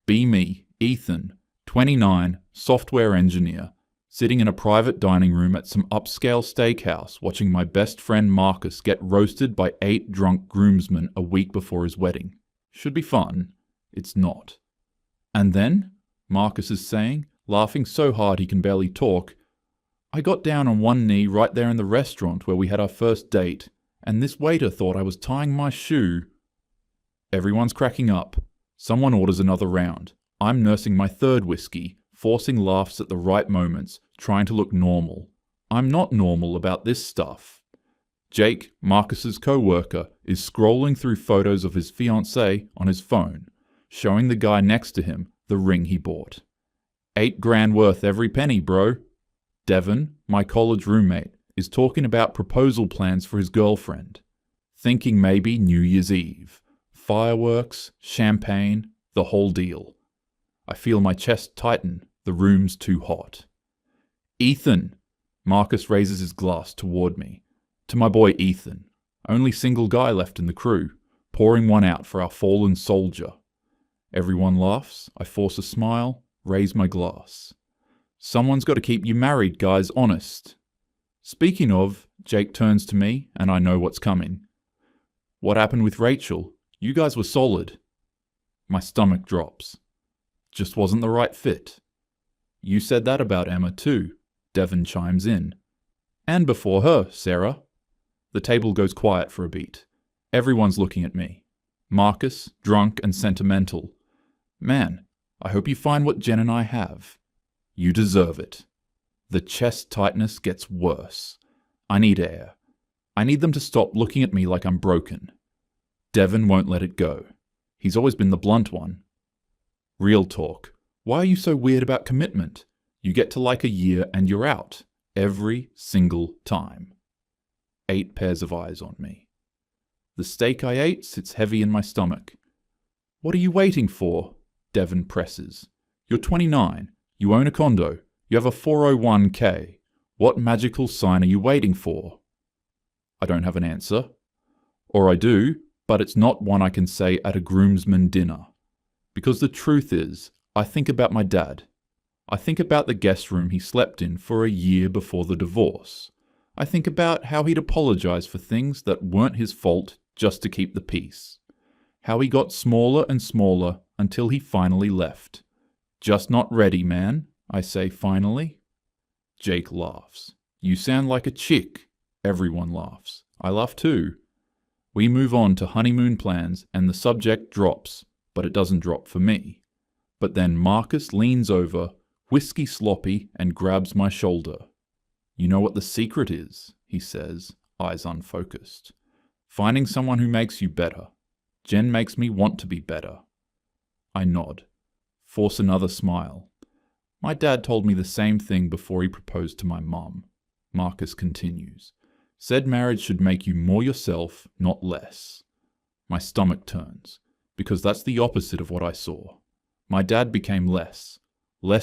Be me, Ethan, 29, software engineer, sitting in a private dining room at some upscale steakhouse watching my best friend Marcus get roasted by 8 drunk groomsmen a week before his wedding. Should be fun. It's not. And then, Marcus is saying, laughing so hard he can barely talk, I got down on one knee right there in the restaurant where we had our first date, and this waiter thought I was tying my shoe. Everyone's cracking up. Someone orders another round. I'm nursing my third whiskey, forcing laughs at the right moments, trying to look normal. I'm not normal about this stuff. Jake, Marcus's co-worker, is scrolling through photos of his fiancée on his phone, showing the guy next to him the ring he bought. $8,000 worth every penny, bro. Devon, my college roommate, is talking about proposal plans for his girlfriend, thinking maybe New Year's Eve. Fireworks, champagne, the whole deal. I feel my chest tighten, the room's too hot. Ethan! Marcus raises his glass toward me. To my boy Ethan, only single guy left in the crew, pouring one out for our fallen soldier. Everyone laughs, I force a smile, raise my glass. Someone's got to keep you married, guys, honest. Speaking of, Jake turns to me, and I know what's coming. What happened with Rachel? You guys were solid. My stomach drops. Just wasn't the right fit. You said that about Emma too, Devon chimes in. And before her, Sarah. The table goes quiet for a beat. Everyone's looking at me. Marcus, drunk and sentimental. Man, I hope you find what Jen and I have. You deserve it. The chest tightness gets worse. I need air. I need them to stop looking at me like I'm broken. Devon won't let it go. He's always been the blunt one. Real talk. Why are you so weird about commitment? You get to like a year and you're out. Every single time. 8 pairs of eyes on me. The steak I ate sits heavy in my stomach. What are you waiting for? Devon presses. You're 29. You own a condo. You have a 401k. What magical sign are you waiting for? I don't have an answer. Or I do, but it's not one I can say at a groomsmen dinner. Because the truth is, I think about my dad. I think about the guest room he slept in for a year before the divorce. I think about how he'd apologize for things that weren't his fault just to keep the peace. How he got smaller and smaller until he finally left. Just not ready, man, I say finally. Jake laughs. You sound like a chick. Everyone laughs. I laugh too. We move on to honeymoon plans and the subject drops, but it doesn't drop for me. But then Marcus leans over, whiskey sloppy, and grabs my shoulder. You know what the secret is, he says, eyes unfocused. Finding someone who makes you better. Jen makes me want to be better. I nod, force another smile. My dad told me the same thing before he proposed to my mum. Marcus continues. Said marriage should make you more yourself, not less. My stomach turns, because that's the opposite of what I saw. My dad became less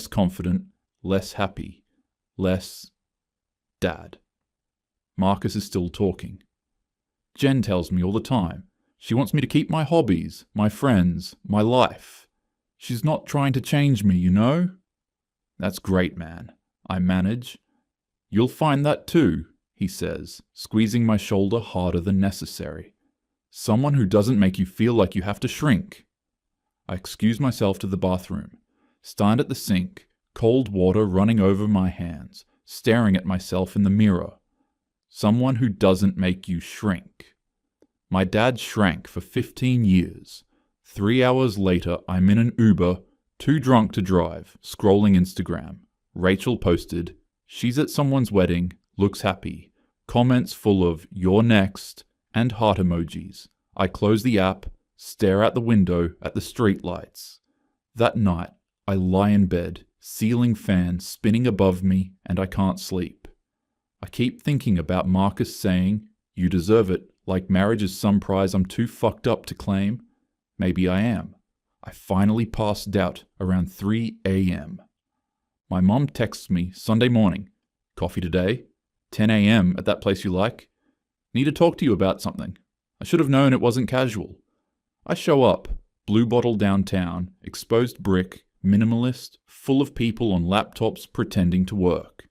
confident, less happy, less dad. Marcus is still talking. Jen tells me all the time. She wants me to keep my hobbies, my friends, my life. She's not trying to change me, you know? That's great, man. I manage. You'll find that too, he says, squeezing my shoulder harder than necessary. Someone who doesn't make you feel like you have to shrink. I excuse myself to the bathroom, stand at the sink, cold water running over my hands, staring at myself in the mirror. Someone who doesn't make you shrink. My dad shrank for 15 years. 3 hours later, I'm in an Uber, too drunk to drive, scrolling Instagram. Rachel posted, she's at someone's wedding, looks happy. Comments full of, you're next, and heart emojis. I close the app, stare out the window at the street lights. That night, I lie in bed, ceiling fan spinning above me, and I can't sleep. I keep thinking about Marcus saying, you deserve it, like marriage is some prize I'm too fucked up to claim. Maybe I am. I finally passed out around 3 a.m. My mom texts me Sunday morning. Coffee today? 10 a.m. at that place you like? Need to talk to you about something. I should have known it wasn't casual. I show up, Blue Bottle downtown, exposed brick, minimalist, full of people on laptops pretending to work.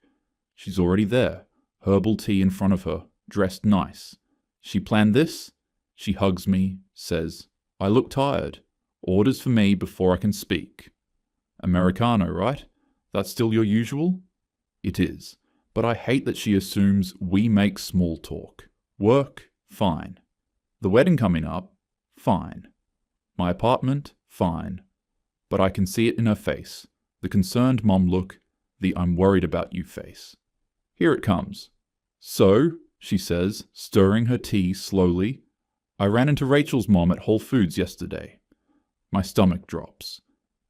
She's already there, herbal tea in front of her, dressed nice. She planned this? She hugs me, says, I look tired. Orders for me before I can speak. Americano, right? That's still your usual? It is, but I hate that she assumes we make small talk. Work? Fine. The wedding coming up? Fine. My apartment? Fine. But I can see it in her face, the concerned mom look, the I'm worried about you face. Here it comes. So, she says, stirring her tea slowly, I ran into Rachel's mom at Whole Foods yesterday. My stomach drops.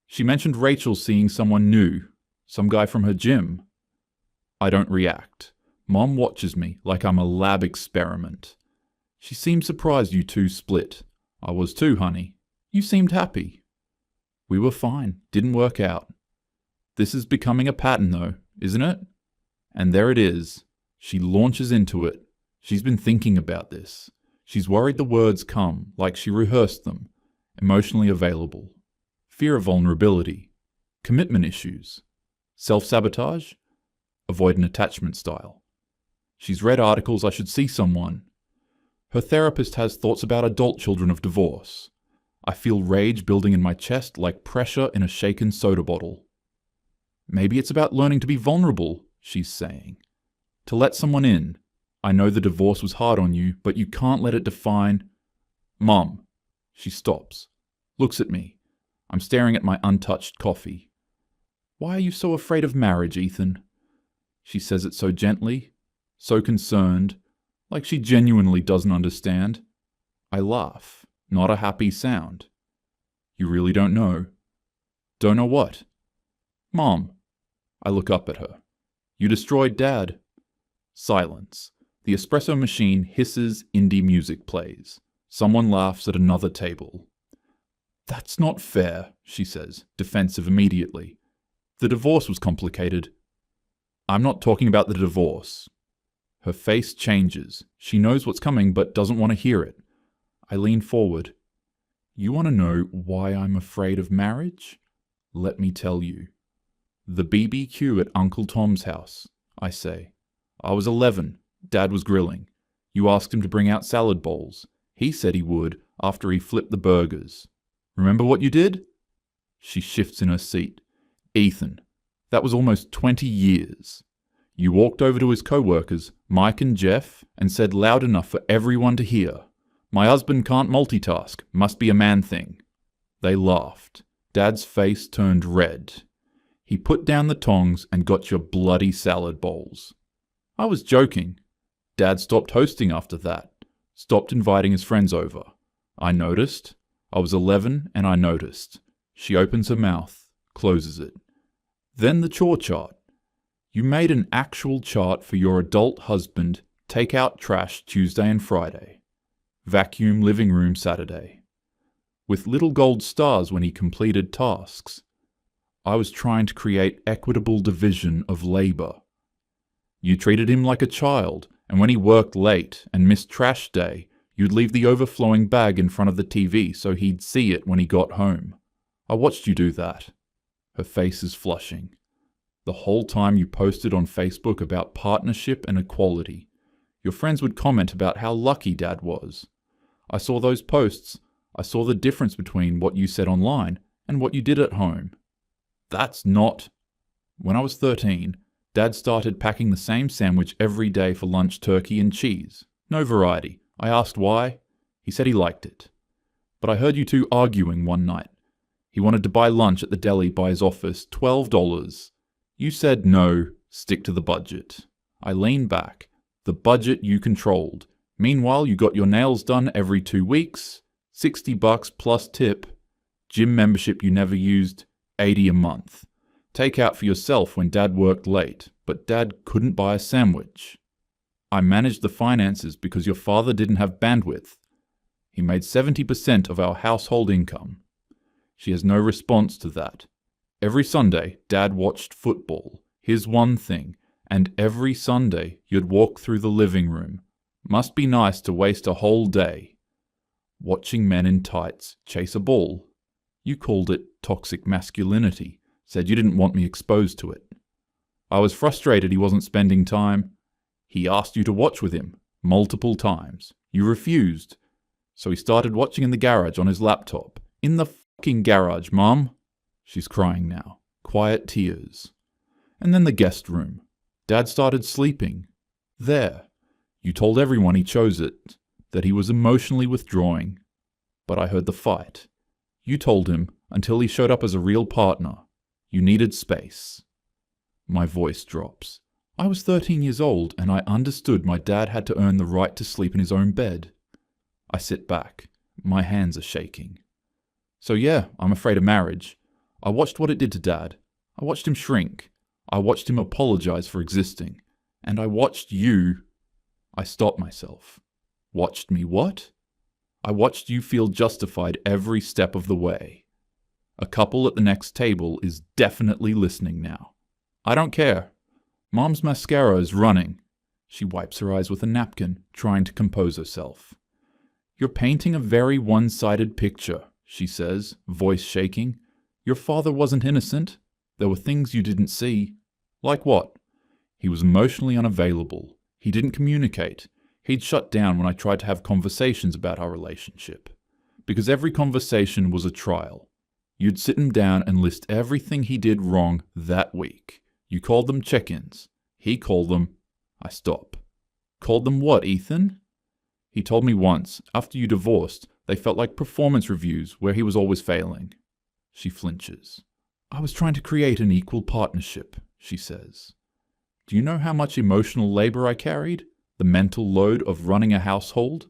She mentioned Rachel seeing someone new, some guy from her gym. I don't react. Mom watches me like I'm a lab experiment. She seemed surprised you two split. I was too, honey. You seemed happy. We were fine. Didn't work out. This is becoming a pattern though, isn't it? And there it is. She launches into it. She's been thinking about this. She's worried the words come, like she rehearsed them. Emotionally available. Fear of vulnerability. Commitment issues. Self-sabotage. Avoidant attachment style. She's read articles I should see someone. Her therapist has thoughts about adult children of divorce. I feel rage building in my chest like pressure in a shaken soda bottle. Maybe it's about learning to be vulnerable, she's saying. To let someone in. I know the divorce was hard on you, but you can't let it define... Mom. She stops. Looks at me. I'm staring at my untouched coffee. Why are you so afraid of marriage, Ethan? She says it so gently, so concerned, like she genuinely doesn't understand. I laugh, not a happy sound. You really don't know? Don't know what? Mom. I look up at her. You destroyed Dad. Silence. The espresso machine hisses, indie music plays. Someone laughs at another table. That's not fair, she says, defensive immediately. The divorce was complicated. I'm not talking about the divorce. Her face changes. She knows what's coming but doesn't want to hear it. I lean forward. You want to know why I'm afraid of marriage? Let me tell you. The BBQ at Uncle Tom's house, I say. I was 11. Dad was grilling. You asked him to bring out salad bowls. He said he would after he flipped the burgers. Remember what you did? She shifts in her seat. Ethan, that was almost 20 years. You walked over to his co-workers, Mike and Jeff, and said loud enough for everyone to hear, my husband can't multitask, must be a man thing. They laughed. Dad's face turned red. He put down the tongs and got your bloody salad bowls. I was joking. Dad stopped hosting after that. Stopped inviting his friends over. I noticed. I was 11 and I noticed. She opens her mouth, closes it. Then the chore chart. You made an actual chart for your adult husband, take out trash Tuesday and Friday. Vacuum living room Saturday. With little gold stars when he completed tasks. I was trying to create equitable division of labor. You treated him like a child, and when he worked late and missed trash day, you'd leave the overflowing bag in front of the TV so he'd see it when he got home. I watched you do that. Her face is flushing. The whole time you posted on Facebook about partnership and equality. Your friends would comment about how lucky Dad was. I saw those posts. I saw the difference between what you said online and what you did at home. That's not... When I was 13, Dad started packing the same sandwich every day for lunch, turkey and cheese. No variety. I asked why. He said he liked it. But I heard you two arguing one night. He wanted to buy lunch at the deli by his office, $12. You said no, stick to the budget. I leaned back. The budget you controlled. Meanwhile, you got your nails done every 2 weeks, $60 plus tip. Gym membership you never used, $80 a month. Take out for yourself when Dad worked late, but Dad couldn't buy a sandwich. I managed the finances because your father didn't have bandwidth. He made 70% of our household income. She has no response to that. Every Sunday, Dad watched football, his one thing, and every Sunday you'd walk through the living room. Must be nice to waste a whole day. Watching men in tights chase a ball. You called it toxic masculinity, said you didn't want me exposed to it. I was frustrated he wasn't spending time. He asked you to watch with him, multiple times. You refused. So he started watching in the garage on his laptop. In the fucking garage, Mom. She's crying now. Quiet tears. And then the guest room. Dad started sleeping. There. You told everyone he chose it, that he was emotionally withdrawing. But I heard the fight. You told him, until he showed up as a real partner, you needed space. My voice drops. I was 13 years old, and I understood my dad had to earn the right to sleep in his own bed. I sit back. My hands are shaking. So yeah, I'm afraid of marriage. I watched what it did to Dad. I watched him shrink. I watched him apologize for existing. And I watched you. I stopped myself. Watched me what? I watched you feel justified every step of the way. A couple at the next table is definitely listening now. I don't care. Mom's mascara is running. She wipes her eyes with a napkin, trying to compose herself. You're painting a very one-sided picture, she says, voice shaking. Your father wasn't innocent. There were things you didn't see. Like what? He was emotionally unavailable. He didn't communicate. He'd shut down when I tried to have conversations about our relationship. Because every conversation was a trial. You'd sit him down and list everything he did wrong that week. You called them check-ins. He called them... I stop. Called them what, Ethan? He told me once, after you divorced, they felt like performance reviews where he was always failing. She flinches. I was trying to create an equal partnership, she says. Do you know how much emotional labor I carried? The mental load of running a household?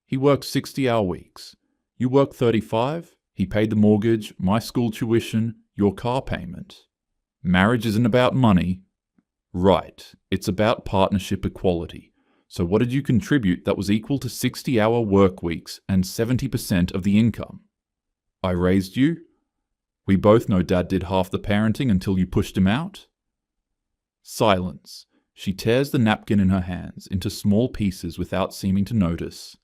He worked 60-hour weeks. You worked 35. He paid the mortgage, my school tuition, your car payment. Marriage isn't about money. Right. It's about partnership equality. So what did you contribute that was equal to 60-hour work weeks and 70% of the income? I raised you. We both know Dad did half the parenting until you pushed him out. Silence. She tears the napkin in her hands into small pieces without seeming to notice.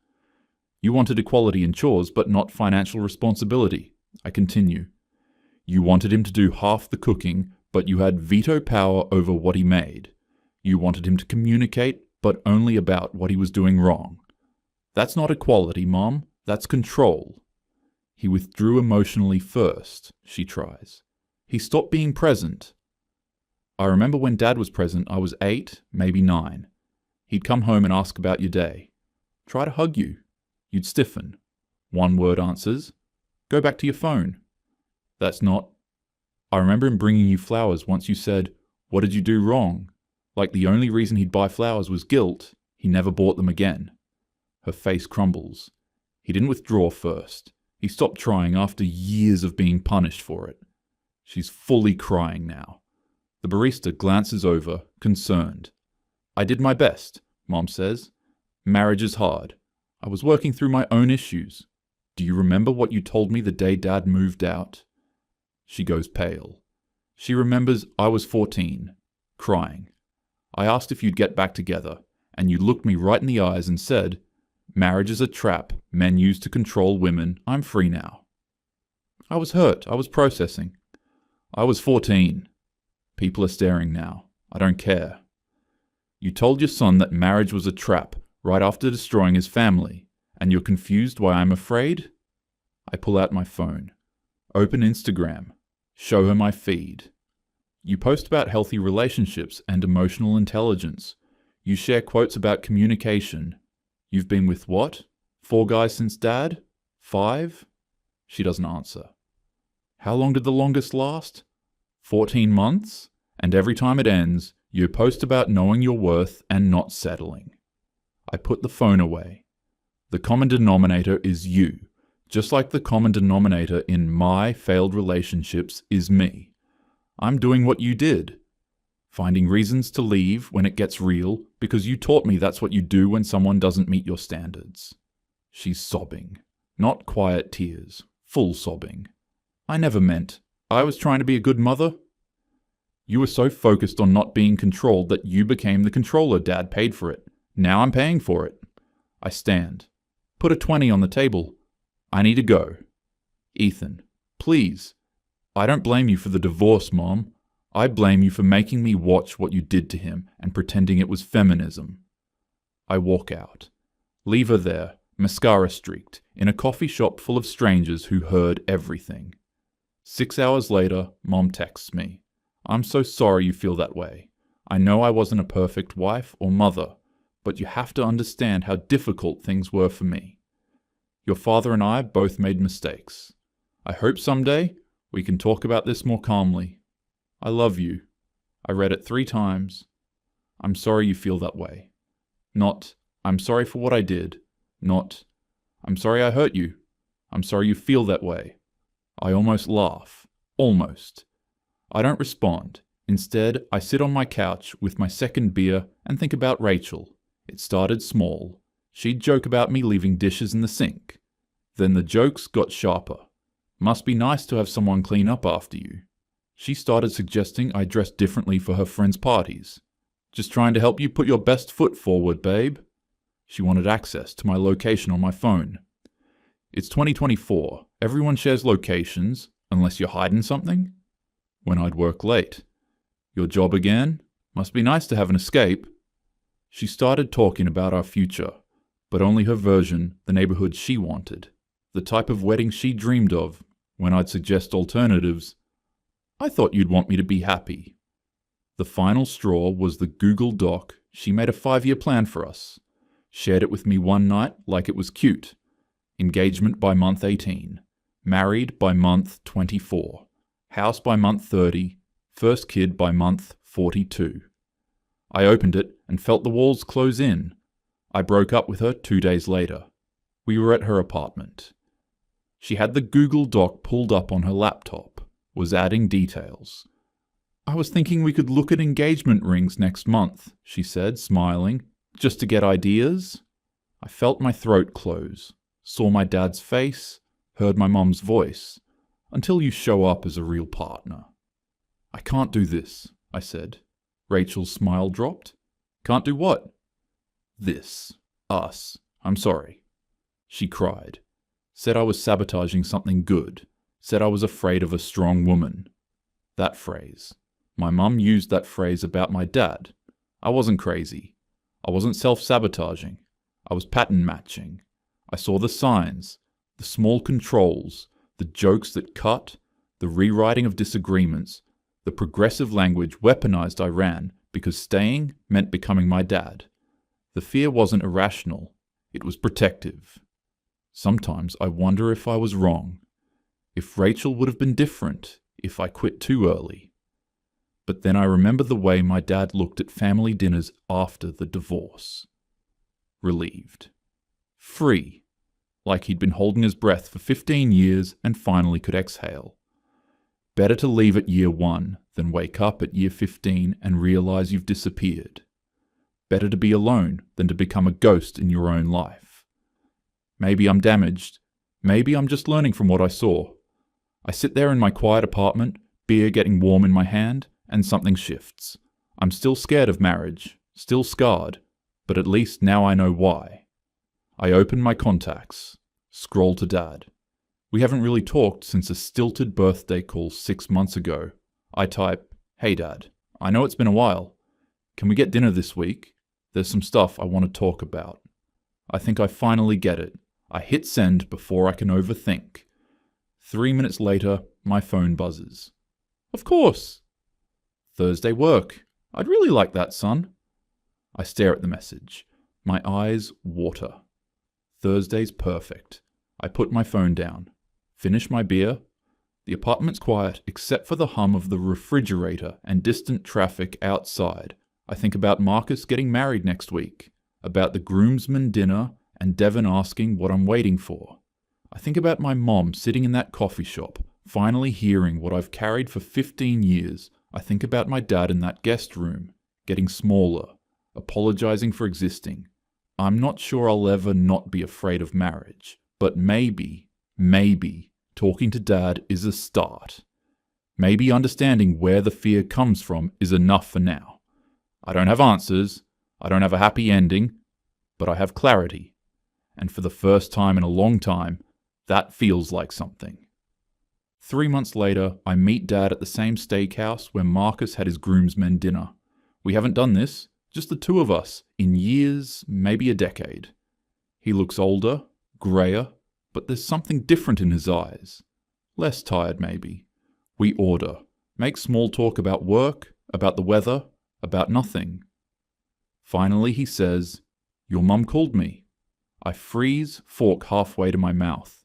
You wanted equality in chores, but not financial responsibility. I continue. You wanted him to do half the cooking, but you had veto power over what he made. You wanted him to communicate, but only about what he was doing wrong. That's not equality, Mom. That's control. He withdrew emotionally first, she tries. He stopped being present. I remember when Dad was present, I was 8, maybe 9. He'd come home and ask about your day. Try to hug you. You'd stiffen. One-word answers. Go back to your phone. That's not... I remember him bringing you flowers once you said, what did you do wrong? Like the only reason he'd buy flowers was guilt. He never bought them again. Her face crumbles. He didn't withdraw first. He stopped trying after years of being punished for it. She's fully crying now. The barista glances over, concerned. I did my best, Mom says. Marriage is hard. I was working through my own issues. Do you remember what you told me the day Dad moved out? She goes pale. She remembers I was 14, crying. I asked if you'd get back together, and you looked me right in the eyes and said, marriage is a trap men use to control women. I'm free now. I was hurt. I was processing. I was 14. People are staring now. I don't care. You told your son that marriage was a trap right after destroying his family, and you're confused why I'm afraid? I pull out my phone. Open Instagram. Show her my feed. You post about healthy relationships and emotional intelligence. You share quotes about communication. You've been with what? 4 guys since Dad? 5? She doesn't answer. How long did the longest last? 14 months? And every time it ends, you post about knowing your worth and not settling. I put the phone away. The common denominator is you, just like the common denominator in my failed relationships is me. I'm doing what you did. Finding reasons to leave when it gets real because you taught me that's what you do when someone doesn't meet your standards. She's sobbing. Not quiet tears, full sobbing. I never meant. I was trying to be a good mother. You were so focused on not being controlled that you became the controller. Dad paid for it. Now I'm paying for it. I stand. Put a 20 on the table. I need to go. Ethan. Please. I don't blame you for the divorce, Mom. I blame you for making me watch what you did to him and pretending it was feminism. I walk out. Leave her there, mascara streaked, in a coffee shop full of strangers who heard everything. 6 hours later, Mom texts me. I'm so sorry you feel that way. I know I wasn't a perfect wife or mother, but you have to understand how difficult things were for me. Your father and I both made mistakes. I hope someday we can talk about this more calmly. I love you. I read it 3 times. I'm sorry you feel that way. Not, I'm sorry for what I did. Not, I'm sorry I hurt you. I'm sorry you feel that way. I almost laugh. Almost. I don't respond. Instead, I sit on my couch with my second beer and think about Rachel. It started small. She'd joke about me leaving dishes in the sink. Then the jokes got sharper. Must be nice to have someone clean up after you. She started suggesting I dress differently for her friends' parties. Just trying to help you put your best foot forward, babe. She wanted access to my location on my phone. It's 2024. Everyone shares locations, unless you're hiding something. When I'd work late. Your job again? Must be nice to have an escape. She started talking about our future, but only her version, the neighborhood she wanted, the type of wedding she dreamed of. When I'd suggest alternatives, I thought you'd want me to be happy. The final straw was the Google Doc. She made a 5-year plan for us. Shared it with me one night like it was cute. Engagement by month 18. Married by month 24. House by month 30. First kid by month 42. I opened it and felt the walls close in. I broke up with her 2 days later. We were at her apartment. She had the Google Doc pulled up on her laptop, was adding details. I was thinking we could look at engagement rings next month, she said, smiling, just to get ideas. I felt my throat close, saw my dad's face, heard my mom's voice, until you show up as a real partner. I can't do this, I said. Rachel's smile dropped. Can't do what? This. Us. I'm sorry. She cried. Said I was sabotaging something good. Said I was afraid of a strong woman. That phrase. My mum used that phrase about my dad. I wasn't crazy. I wasn't self-sabotaging. I was pattern matching. I saw the signs, the small controls, the jokes that cut, the rewriting of disagreements, the progressive language weaponized I ran because staying meant becoming my dad. The fear wasn't irrational. It was protective. Sometimes I wonder if I was wrong. If Rachel would have been different if I quit too early. But then I remember the way my dad looked at family dinners after the divorce. Relieved. Free. Like he'd been holding his breath for 15 years and finally could exhale. Better to leave at year 1 than wake up at year 15 and realize you've disappeared. Better to be alone than to become a ghost in your own life. Maybe I'm damaged. Maybe I'm just learning from what I saw. I sit there in my quiet apartment, beer getting warm in my hand, and something shifts. I'm still scared of marriage, still scarred, but at least now I know why. I open my contacts, scroll to Dad. We haven't really talked since a stilted birthday call 6 months ago. I type, "Hey Dad, I know it's been a while. Can we get dinner this week? There's some stuff I want to talk about." I think I finally get it. I hit send before I can overthink. 3 minutes later, my phone buzzes. Of course. Thursday work. I'd really like that, son. I stare at the message. My eyes water. Thursday's perfect. I put my phone down. Finish my beer. The apartment's quiet except for the hum of the refrigerator and distant traffic outside. I think about Marcus getting married next week, about the groomsmen dinner and Devon asking what I'm waiting for. I think about my mom sitting in that coffee shop, finally hearing what I've carried for 15 years. I think about my dad in that guest room, getting smaller, apologizing for existing. I'm not sure I'll ever not be afraid of marriage, but maybe, talking to Dad is a start. Maybe understanding where the fear comes from is enough for now. I don't have answers, I don't have a happy ending, but I have clarity. And for the first time in a long time, that feels like something. 3 months later, I meet Dad at the same steakhouse where Marcus had his groomsmen dinner. We haven't done this, just the two of us, in years, maybe a decade. He looks older, greyer, but there's something different in his eyes. Less tired, maybe. We order, make small talk about work, about the weather, about nothing. Finally, he says, "Your mum called me." I freeze, fork halfway to my mouth.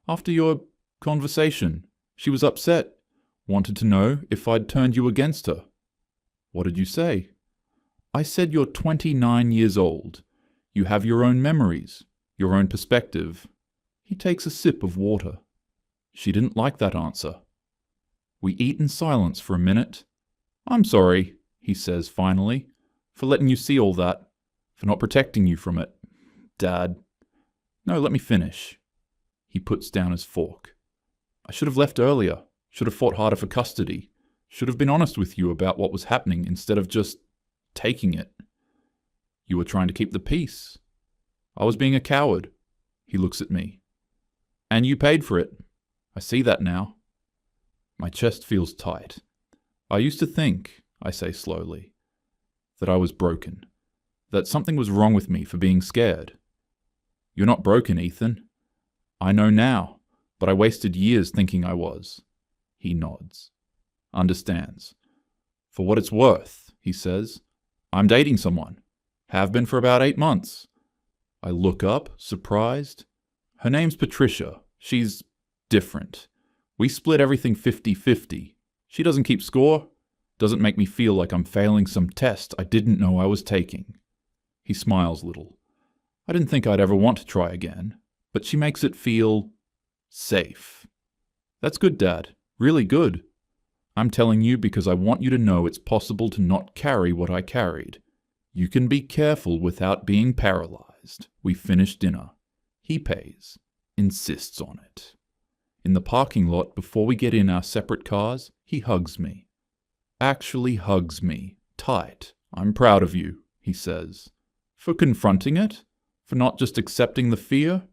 "After your conversation, she was upset, wanted to know if I'd turned you against her." "What did you say?" "I said you're 29 years old. You have your own memories, your own perspective." He takes a sip of water. She didn't like that answer. We eat in silence for a minute. "I'm sorry," he says finally, "for letting you see all that, for not protecting you from it. Dad." "No, let me finish." He puts down his fork. "I should have left earlier, should have fought harder for custody, should have been honest with you about what was happening instead of just taking it. You were trying to keep the peace. I was being a coward." He looks at me. "And you paid for it. I see that now." My chest feels tight. "I used to think," I say slowly, "that I was broken, that something was wrong with me for being scared." "You're not broken, Ethan." "I know now, but I wasted years thinking I was." He nods. Understands. "For what it's worth," he says, "I'm dating someone. Have been for about 8 months." I look up, surprised. "Her name's Patricia. She's different. We split everything 50-50. She doesn't keep score. Doesn't make me feel like I'm failing some test I didn't know I was taking." He smiles a little. "I didn't think I'd ever want to try again, but she makes it feel safe." "That's good, Dad. Really good. I'm telling you because I want you to know it's possible to not carry what I carried. You can be careful without being paralyzed." We finish dinner. He pays. Insists on it. In the parking lot, before we get in our separate cars, he hugs me. Actually hugs me. Tight. "I'm proud of you," he says. "For confronting it? For not just accepting the fear?"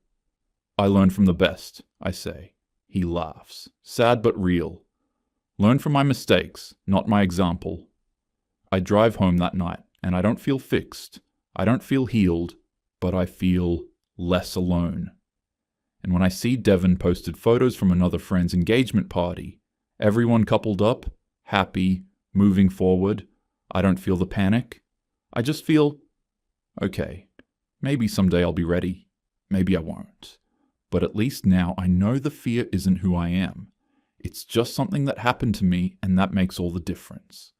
"I learn from the best," I say. He laughs. Sad but real. "Learn from my mistakes, not my example." I drive home that night, and I don't feel fixed. I don't feel healed, but I feel less alone. And when I see Devon posted photos from another friend's engagement party, everyone coupled up, happy, moving forward, I don't feel the panic. I just feel, okay, maybe someday I'll be ready. Maybe I won't. But at least now I know the fear isn't who I am. It's just something that happened to me, and that makes all the difference.